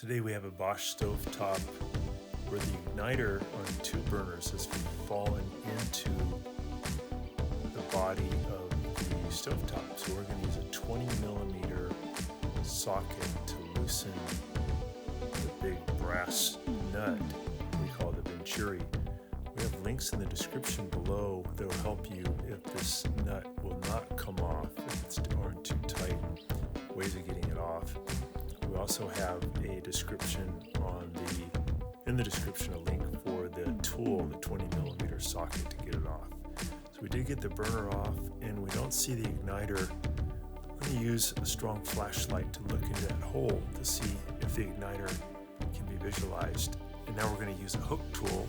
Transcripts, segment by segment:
Today we have a Bosch Stovetop where the igniter on two burners has fallen into the body of the stovetop. So we're going to use a 20 millimeter socket to loosen the big brass nut we call the venturi. We have links in the description below that will help you if this nut will not come off, if it's too tight, ways of getting it off. We also have a description in the description a link for the tool, the 20 millimeter socket to get it off. So we did get the burner off and we don't see the igniter. We're going to use a strong flashlight to look into that hole to see if the igniter can be visualized. And now we're going to use a hook tool.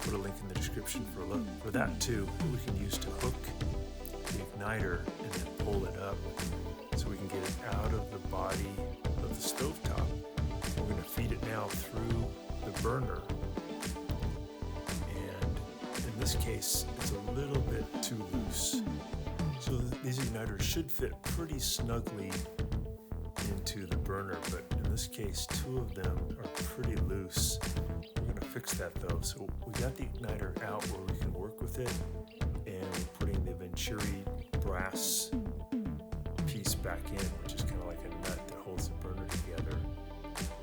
Put a link in the description for that too, that we can use to hook the igniter and then pull it up so we can get it out of the body of the stovetop. We're going to feed it now through the burner, and in this case it's a little bit too loose. So these igniters should fit pretty snugly into the burner, but in this case two of them are pretty loose. We're going to fix that though. So we got the igniter out where we can work with it, and we're putting the venturi brass piece back in, which is kind of like a nut that holds the burner together.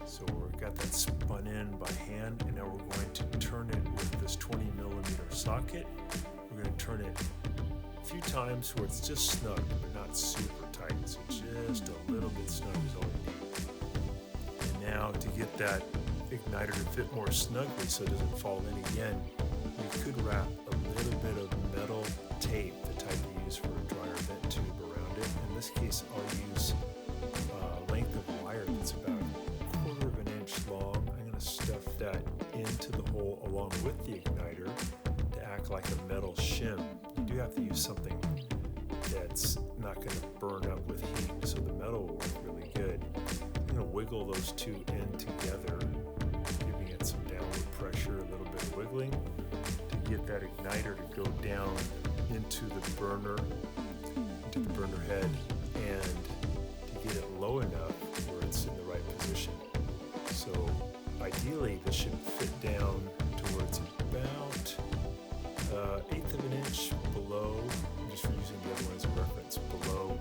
So we've got that spun in by hand, and now we're going to turn it with this 20 millimeter socket. We're going to turn it a few times where it's just snug, but not super tight. So just a little bit snug is all we need. And now to get that igniter to fit more snugly so it doesn't fall in again, we could wrap a little bit of metal tape, the type you use for a dryer vent tube, around it. In this case, I'll use a length of wire that's about 1/4 inch long. I'm going to stuff that into the hole along with the igniter to act like a metal shim. You do have to use something that's not going to burn up with heat, so the metal will work really good. I'm going to wiggle those two in together, giving it some downward pressure, a little bit of wiggling to get that igniter to go down into the burner head, and to get it low enough where it's in the right position. So ideally this should fit down towards about 1/8 of an inch below, I'm just using the other one as a reference, below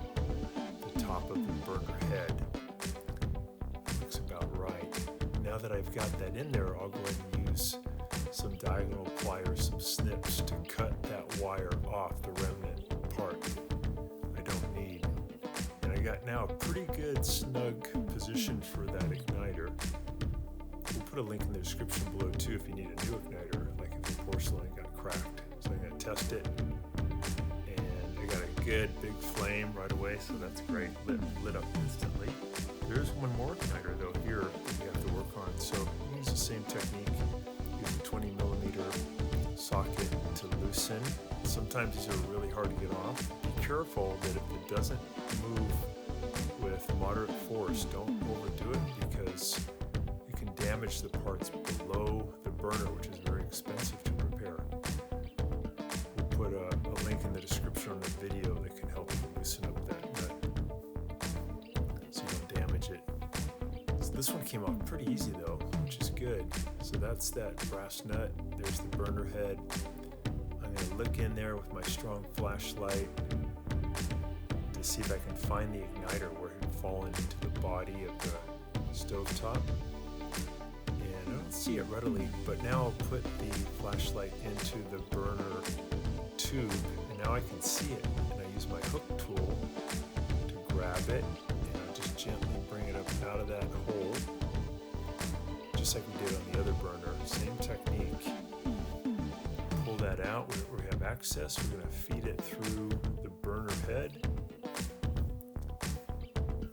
the top of the burner head. Looks about right. Now that I've got that in there, I'll go ahead and use some diagonal pliers, some snips to cut that wire off, the remnant part I don't need. And I got now a pretty good snug position for that igniter. We'll put a link in the description below too if you need a new igniter, like if your porcelain got cracked. So I'm going to test it, and I got a good big flame right away, so that's great, lit up instantly. There's one more igniter though here that we have to work on, so use the same technique. Use a 20 millimeter socket to loosen. Sometimes these are really hard to get off. Be careful that if it doesn't move with moderate force, don't overdo it, because you can damage the parts below the burner, which is very expensive to repair. We'll put a link in the description on the video that can help you loosen up that nut so you don't damage it. So this one came off pretty easy though, which is good. So that's that brass nut. There's the burner head. I'm going to look in there with my strong flashlight to see if I can find the igniter where it had fallen into the body of the stovetop. And I don't see it readily, but now I'll put the flashlight into the burner tube, and now I can see it. And I use my hook tool to grab it, and I'll just gently bring it up out of that hole, just like we did on the other burner. Same technique. Pull that out where we have access. We're going to feed it through the burner head,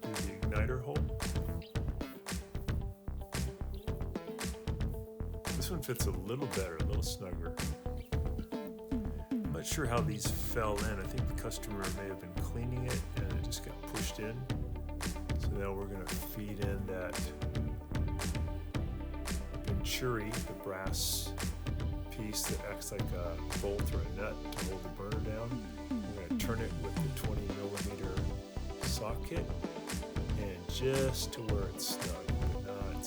through the igniter hole. This one fits a little better, a little snugger. I'm not sure how these fell in. I think the customer may have been cleaning it and it just got pushed in. So now we're going to feed in that venturi, the brass piece that acts like a bolt or a nut to hold the burner down. We're going to turn it with the 20 millimeter socket, and just to where it's snug, but not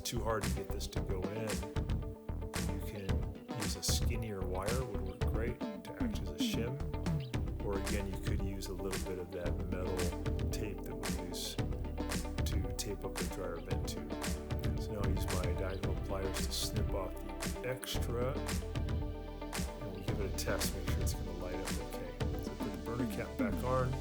too hard to get this to go in, you can use a skinnier wire, would work great to act as a shim. Or again, you could use a little bit of that metal tape that we use to tape up the dryer vent tube. So now I'll use my diagonal pliers to snip off the extra, and we'll give it a test, make sure it's going to light up okay. So put the burner cap back on.